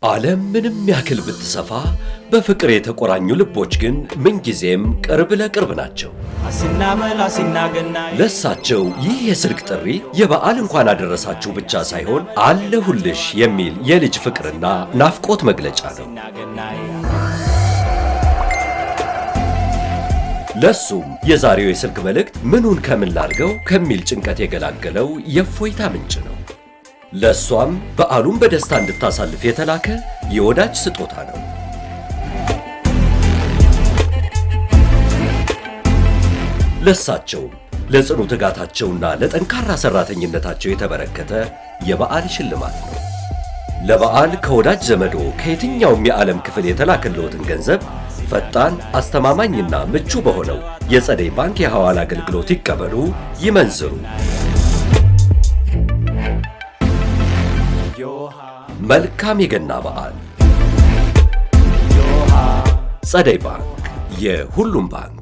ዓለም ምንም ያክል ብትሰፋ በፍቅር የተቆራኙ ልቦች ግን ምንጊዜም ቅርብ ለቅርብ ናቸው። ለሳቸው ይህ የስልክ ጥሪ የበዓል እንኳን አደረሳችሁ ብቻ ሳይሆን አለሁልሽ የሚል የልጅ ፍቅርና ናፍቆት መግለጫ ነው። ለሱም የዛሬው የስልክ መልእክት ምኑን ከምን ላድርገው ከሚል ጭንቀት የገላገለው የእፎይታ ምንጭ ነው። ለሷም በዓሉን በደስታ እንድታሳልፍ የተላከ የወዳጅ ስጦታ ነው። ለሳቸውም ለጽኑ ትጋታቸውና ለጠንካራ ሰራተኝነታቸው የተበረከተ የበዓል ሽልማት ነው። ለበዓል ከወዳጅ ዘመዶ ከየትኛውም የዓለም ክፍል የተላከለዎትን ገንዘብ ፈጣን፣ አስተማማኝና ምቹ በሆነው የጸደይ ባንክ የሐዋላ አገልግሎት ይቀበሉ፣ ይመንዝሩ። መልካም የገና በዓል። ጸደይ ባንክ፣ የሁሉም ባንክ።